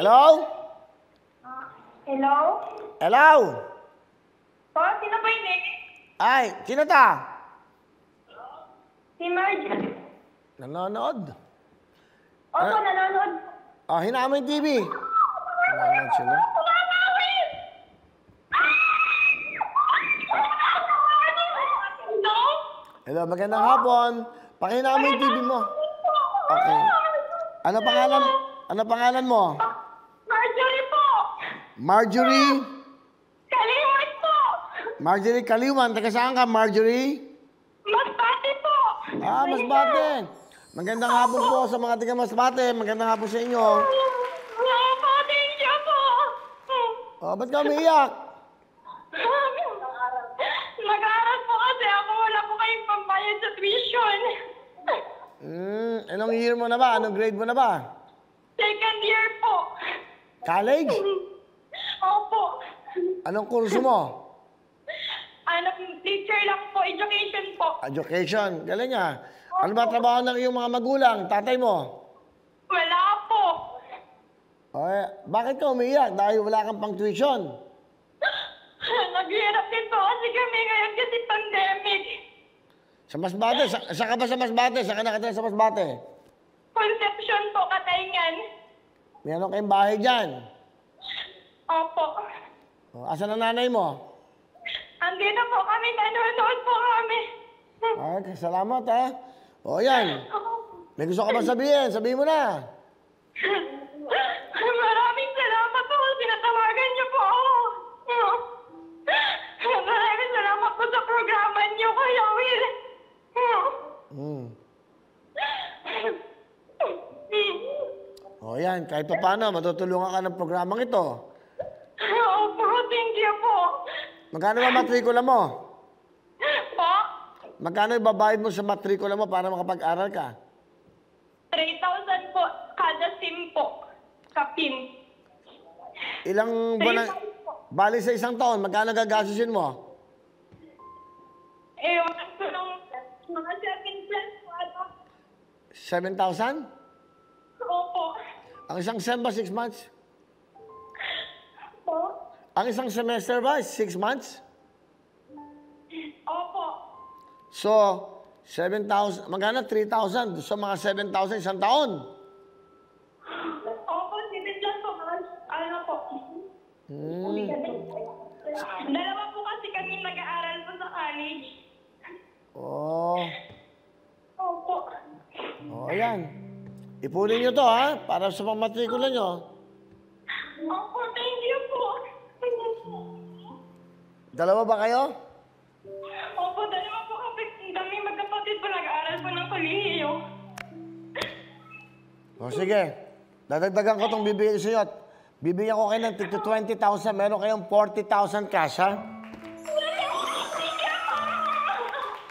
Hello? Hello? Hello? Po, sino ba yun eh? Ay, sino ta? Si Marge. Nanonood? Opo, nanonood. Oh, hinaan mo yung TV. Nanonood sila. Hello, magandang hapon. Pakinaan mo yung TV mo. Okay. Ano pangalan mo? Marjorie po. Marjorie? Kaliwan po. Marjorie Kaliwan. Taga saan ka, Marjorie? Masbate po. Ah, Masbate. Magandang hapon po sa mga taga Masbate. Magandang hapon sa inyo. Opo, thank you po. Oh, ba't ka umiiyak? Nag-aaral po kasi ako. Wala po kayong pambayad sa tuition. Anong year mo na ba? Anong grade mo na ba? Second year po. College? Opo. Anong kurso mo? Teacher lang po. Education po. Education. Galing ah. Ano ba trabaho ng iyong mga magulang? Tatay mo? Wala po. Okay. Bakit ka umiiyak? Dahil wala kang pang tuition. Naghihirap din po kasi kami ngayon kasi pandemic. Sa Masbate? Saan ka ba sa Masbate? Saan ka nakatira sa Masbate? Conception po, Katayngan. Meron kayong bahay dyan. Opo. Oh, asan ang nanay mo? Andito po kami, nanonood po kami. Okay, salamat ha. O yan. May gusto ka ba sabihin? Sabihin mo na. Maraming salamat po. Sinatawagan niyo po ako. Maraming salamat po sa programa niyo, Kuya Will. O yan, kahit pa paano, matutulungan ka ng programang ito. Opo, thank you po. Magkano ba matrikula mo? Po? Magkano ibabayad mo sa matrikula mo para makapag-aral ka? 3,000 po kada SIM po. Kapin. Ilang buwan na... Bali sa isang taon, magkano gagastusin mo? Eh, wala ko ng mga 7 plus po. 7,000? Opo. Ang isang SEM ba 6 months? Po? Ang isang semester ba 6 months? Opo. So, 7,000, magkano 3,000? So, mga 7,000 isang taon. Opo, 7 plus po. Ano po? Dalawa po kasi kami nag-aaral po sa college. Oh. Opo. Oh, ayan. Ipunin nyo to, ha? Para sa pamatrikula nyo. Opo, thank you po. Dalawa ba kayo? Opo, dalawa po kami magkapatid po nag-aaral po ng kolehiyo. O, sige. Dadagdagan ko itong bibigyan sa inyo. Bibigyan ko kayo ng tig 20,000. Meron kayong 40,000 cash, ha?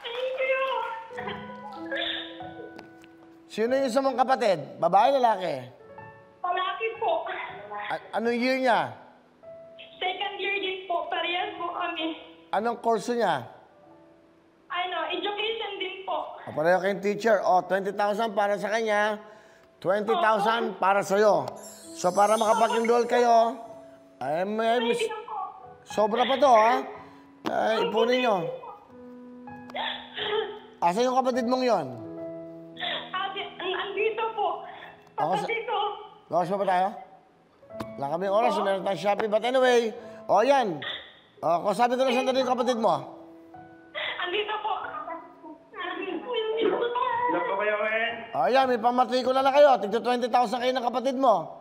Thank you. Sino yung isa mong kapatid? Babae, lalaki? Palaki po. Anong year niya? Second year din po. Parehas po kami. Anong kurso niya? Education din po. O, pareho kayong teacher. O, 20,000 para sa kanya. 20,000 para sa'yo. So, para makapag-enroll kayo, ay, sobra pa to, ha? Ay, ipunin nyo. Asa yung kapatid mong yon? Andito po. Kapatid ko. Lakas pa ba tayo? Wala kami oras, meron tayong Shopee. But anyway, o yan. Kung sabi ko na saan yung kapatid mo? Andito po. Hello po kayo, Wen. O yan, may pamatrikula na kayo. Tigto 20,000 kayo ng kapatid mo.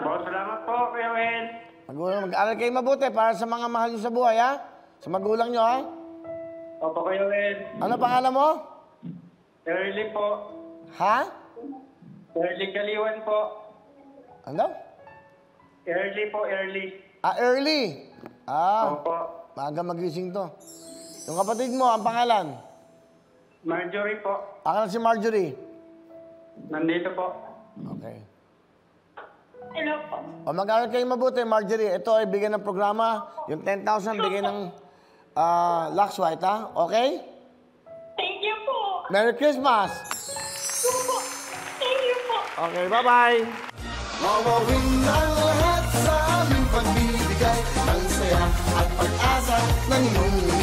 Salamat po, Kuya Wen. Mag-aaral kayo mabuti para sa mga mahal nyo sa buhay, ha? Sa magulang nyo, ha? Opo, Kuya Wen. Ano pangalan mo? Early po. Ha? Early Kaliwan po. Ano? Early po, early. Early. Opo. Maaga magising to. Yung kapatid mo, ang pangalan? Marjorie po. Pangalan si Marjorie. Nandito po. Okay. Hello po. O mag-aaral kayo mabuti, Marjorie. Ito ay bigyan ng programa. Yung 10,000 bigyan ng Lux White, ha? Okay? Thank you po. Merry Christmas! Thank you po. Okay, bye-bye! Wawawin ang lahat sa aming pagbibigay ng saya at pag-asa ng iyong